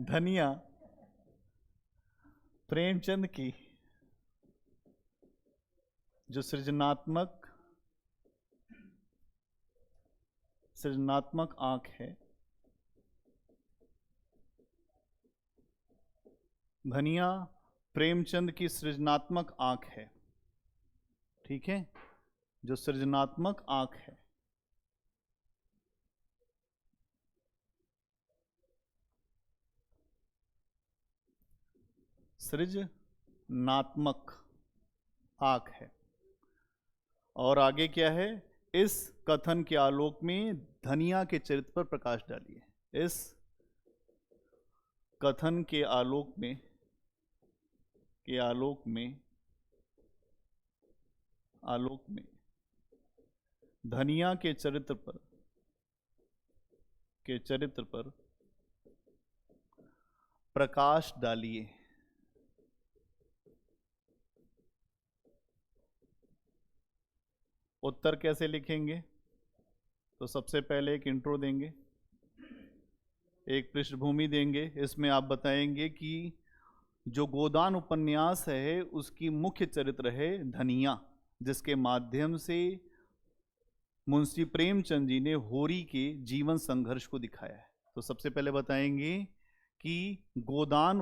धनिया प्रेमचंद की जो सृजनात्मक आंख है, धनिया प्रेमचंद की सृजनात्मक आंख है। ठीक है, जो सृजनात्मक आंख है। सृजनात्मक आंख है। और आगे क्या है? इस कथन के आलोक में धनिया के चरित्र पर प्रकाश डालिए। इस कथन के आलोक में धनिया के चरित्र पर प्रकाश डालिए। उत्तर कैसे लिखेंगे? तो सबसे पहले एक इंट्रो देंगे, एक पृष्ठभूमि देंगे। इसमें आप बताएंगे कि जो गोदान उपन्यास है उसकी मुख्य चरित्र है धनिया, जिसके माध्यम से मुंशी प्रेमचंद जी ने होरी के जीवन संघर्ष को दिखाया है। तो सबसे पहले बताएंगे कि गोदान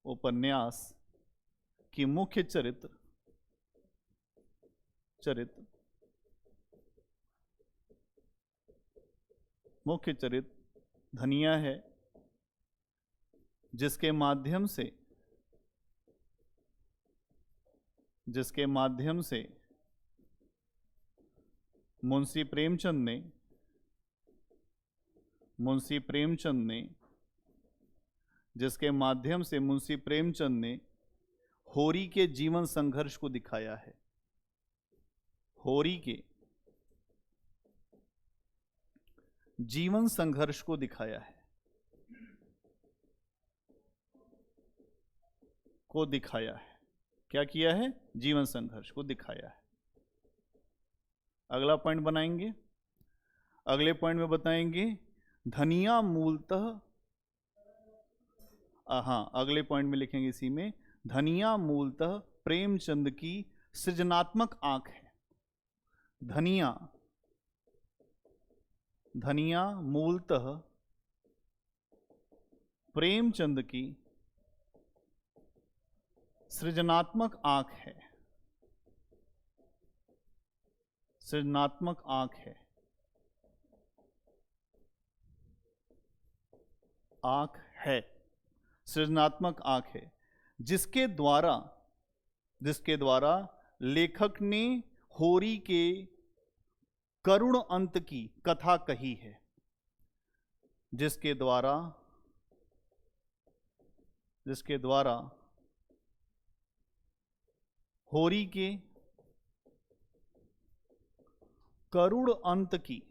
उपन्यास की मुख्य चरित्र धनिया है, जिसके माध्यम से मुंशी प्रेमचंद ने होरी के जीवन संघर्ष को दिखाया है। होरी के जीवन संघर्ष को दिखाया है। क्या किया है? जीवन संघर्ष को दिखाया है। अगला पॉइंट बनाएंगे। अगले पॉइंट में बताएंगे धनिया मूलतः, अगले पॉइंट में लिखेंगे इसी में, धनिया मूलतः प्रेमचंद की सृजनात्मक आंख है। धनिया मूलतः प्रेमचंद की सृजनात्मक आंख है। सृजनात्मक आंख है, जिसके द्वारा लेखक ने होरी के करुण अंत की कथा कही है। जिसके द्वारा होरी के करुण अंत की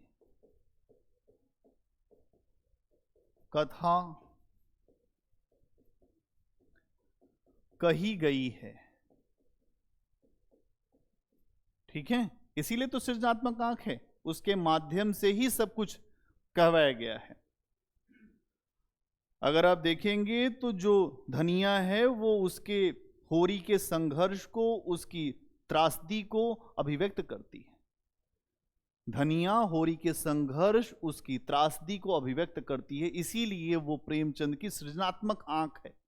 कथा कही गई है। ठीक है, इसीलिए तो सृजनात्मक आंख है, उसके माध्यम से ही सब कुछ कहवाया गया है। अगर आप देखेंगे तो जो धनिया है वो उसके होरी के संघर्ष को, उसकी त्रासदी को अभिव्यक्त करती है। धनिया होरी के संघर्ष, उसकी त्रासदी को अभिव्यक्त करती है, इसीलिए वो प्रेमचंद की सृजनात्मक आंख है।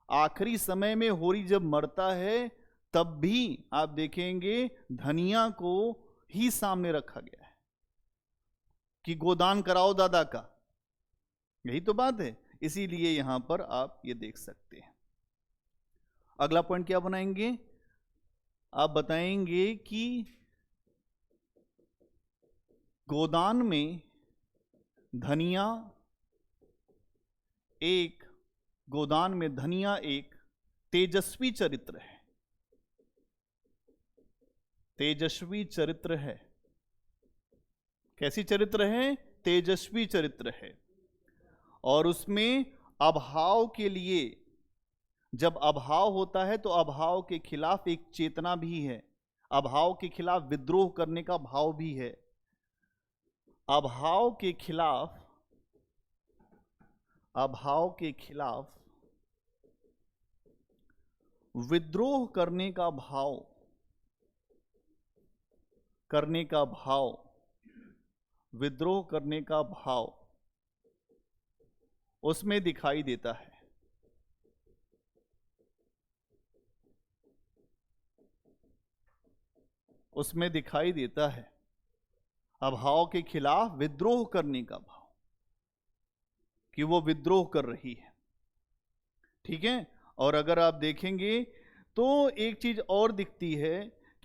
आखिरी समय में होरी जब मरता है तब भी आप देखेंगे धनिया को ही सामने रखा गया है कि गोदान कराओ दादा का, यही तो बात है। इसीलिए यहां पर आप ये देख सकते हैं। अगला पॉइंट क्या बनाएंगे? आप बताएंगे कि गोदान में धनिया एक तेजस्वी चरित्र है। कैसी चरित्र है? तेजस्वी चरित्र है। और उसमें अभाव के लिए, जब अभाव होता है तो अभाव के खिलाफ एक चेतना भी है। अभाव के खिलाफ विद्रोह करने का भाव भी है। अभाव के खिलाफ विद्रोह करने का भाव उसमें दिखाई देता है। अभाव के खिलाफ विद्रोह करने का भाव, कि वो विद्रोह कर रही है। ठीक है। और अगर आप देखेंगे तो एक चीज और दिखती है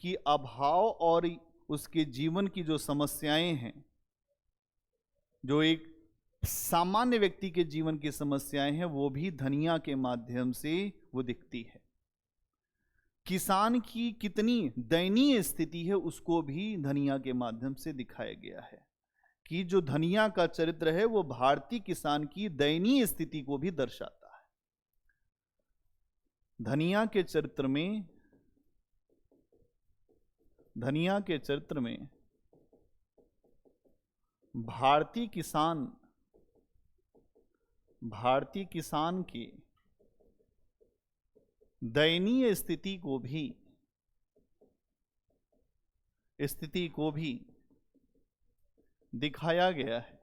कि अभाव और उसके जीवन की जो समस्याएं हैं, जो एक सामान्य व्यक्ति के जीवन की समस्याएं हैं, वो भी धनिया के माध्यम से वो दिखती है। किसान की कितनी दयनीय स्थिति है उसको भी धनिया के माध्यम से दिखाया गया है, कि जो धनिया का चरित्र है वो भारतीय किसान की दयनीय स्थिति को भी दर्शाता है। धनिया के चरित्र में भारतीय किसान की दयनीय स्थिति को भी दिखाया गया है।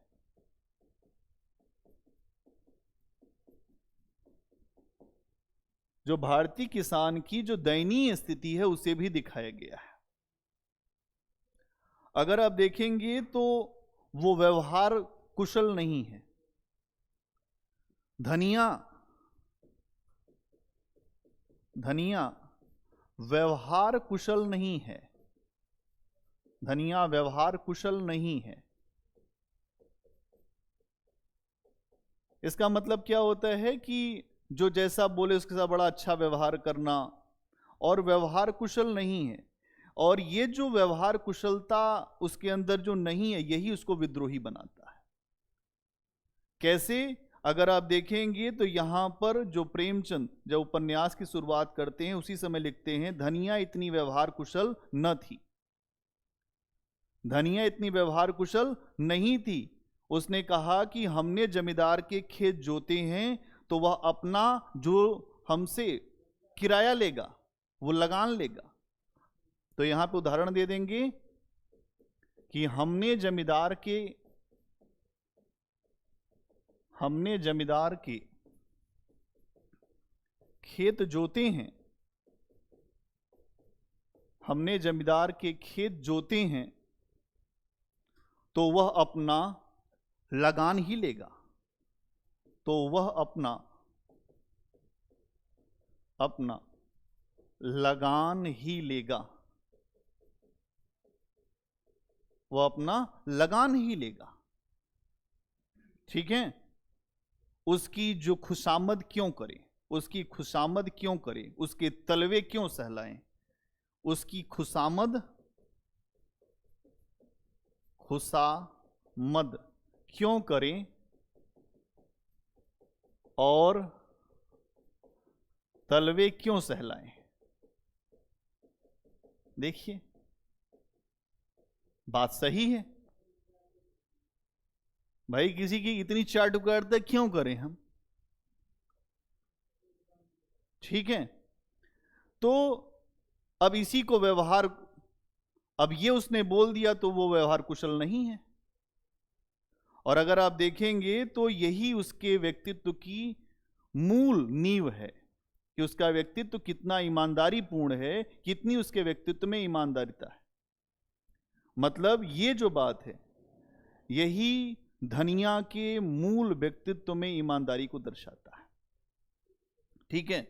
जो भारतीय किसान की जो दयनीय स्थिति है उसे भी दिखाया गया है। अगर आप देखेंगे तो वो व्यवहार कुशल नहीं है। धनिया व्यवहार कुशल नहीं है। इसका मतलब क्या होता है कि जो जैसा बोले उसके साथ बड़ा अच्छा व्यवहार करना, और व्यवहार कुशल नहीं है। और ये जो व्यवहार कुशलता उसके अंदर जो नहीं है, यही उसको विद्रोही बनाता है। कैसे? अगर आप देखेंगे तो यहां पर जो प्रेमचंद जब उपन्यास की शुरुआत करते हैं उसी समय लिखते हैं, धनिया इतनी व्यवहार कुशल न थी। धनिया इतनी व्यवहार कुशल नहीं थी। उसने कहा कि हमने जमींदार के खेत जोते हैं तो वह अपना जो हमसे किराया लेगा वो लगान लेगा। तो यहां पे उदाहरण दे देंगे कि हमने जमींदार के खेत जोते हैं, तो वह अपना लगान ही लेगा। वह अपना लगान ही लेगा। ठीक है। उसकी जो खुशामद क्यों करे, उसके तलवे क्यों सहलाएं, उसकी खुशामद क्यों करें और तलवे क्यों सहलाएं। देखिए बात सही है भाई, किसी की इतनी चाट उकारता क्यों करें हम। ठीक है। तो अब इसी को व्यवहार, अब ये उसने बोल दिया तो वो व्यवहार कुशल नहीं है। और अगर आप देखेंगे तो यही उसके व्यक्तित्व की मूल नींव है कि उसका व्यक्तित्व कितना ईमानदारी पूर्ण है, कितनी उसके व्यक्तित्व में ईमानदारिता है। मतलब ये जो बात है यही धनिया के मूल व्यक्तित्व में ईमानदारी को दर्शाता है। ठीक है।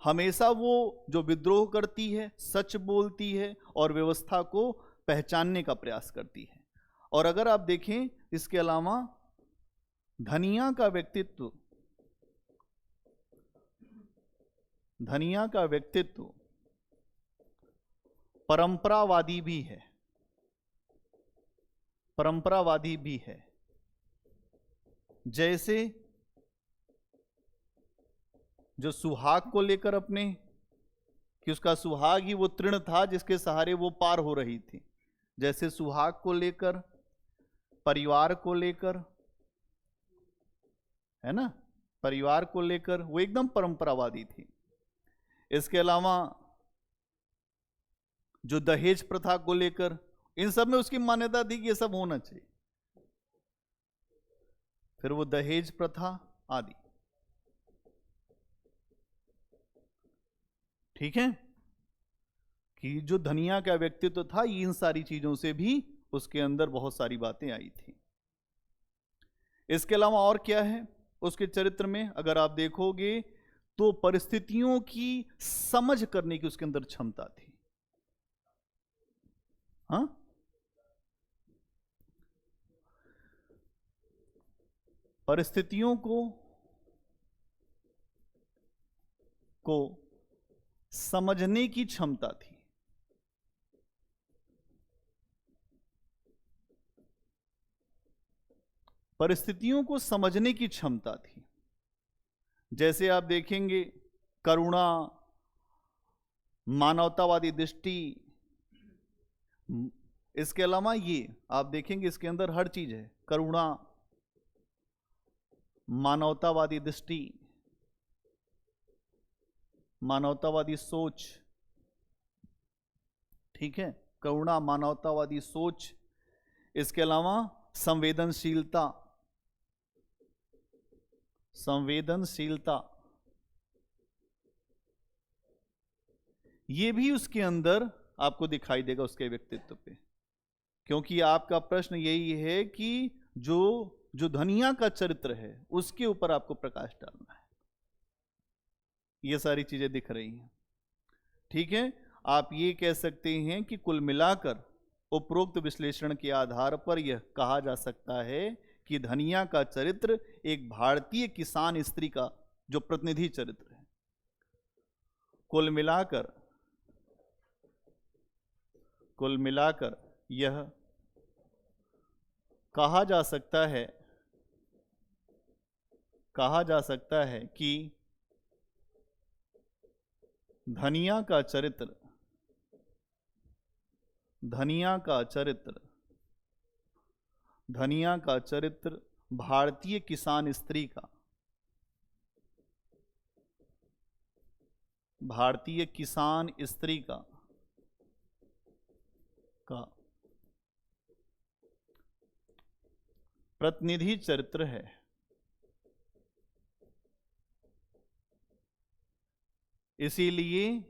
हमेशा वो जो विद्रोह करती है, सच बोलती है और व्यवस्था को पहचानने का प्रयास करती है। और अगर आप देखें इसके अलावा धनिया का व्यक्तित्व परंपरावादी भी है। जैसे जो सुहाग को लेकर अपने कि उसका सुहाग ही वो तृण था जिसके सहारे वो पार हो रही थी। जैसे सुहाग को लेकर, परिवार को लेकर, है ना, परिवार को लेकर वो एकदम परंपरावादी थी। इसके अलावा जो दहेज प्रथा को लेकर, इन सब में उसकी मान्यता थी कि ये सब होना चाहिए। फिर वो दहेज प्रथा आदि, ठीक है, कि जो धनिया का व्यक्तित्व था, इन सारी चीजों से भी उसके अंदर बहुत सारी बातें आई थी। इसके अलावा और क्या है उसके चरित्र में, अगर आप देखोगे तो परिस्थितियों की समझ करने की उसके अंदर क्षमता थी। हाँ, परिस्थितियों को समझने की क्षमता थी। परिस्थितियों को समझने की क्षमता थी। जैसे आप देखेंगे करुणा, मानवतावादी दृष्टि, इसके अलावा ये आप देखेंगे इसके अंदर हर चीज है, करुणा, मानवतावादी दृष्टि, मानवतावादी सोच, ठीक है, करुणा, मानवतावादी सोच, इसके अलावा संवेदनशीलता, संवेदनशीलता, ये भी उसके अंदर आपको दिखाई देगा उसके व्यक्तित्व पे। क्योंकि आपका प्रश्न यही है कि जो धनिया का चरित्र है उसके ऊपर आपको प्रकाश डालना है। ये सारी चीजें दिख रही हैं, ठीक है। आप ये कह सकते हैं कि कुल मिलाकर उपरोक्त विश्लेषण के आधार पर यह कहा जा सकता है कि धनिया का चरित्र एक भारतीय किसान स्त्री का जो प्रतिनिधि चरित्र है। कुल मिलाकर यह कहा जा सकता है कि धनिया का चरित्र भारतीय किसान स्त्री का, भारतीय किसान स्त्री का प्रतिनिधि चरित्र है। इसीलिए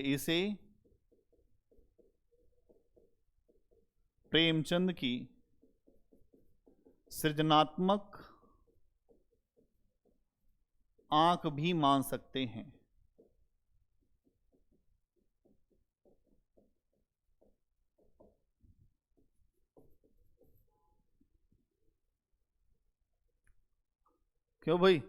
इसे प्रेमचंद की सृजनात्मक आंख भी मान सकते हैं। क्यों भाई?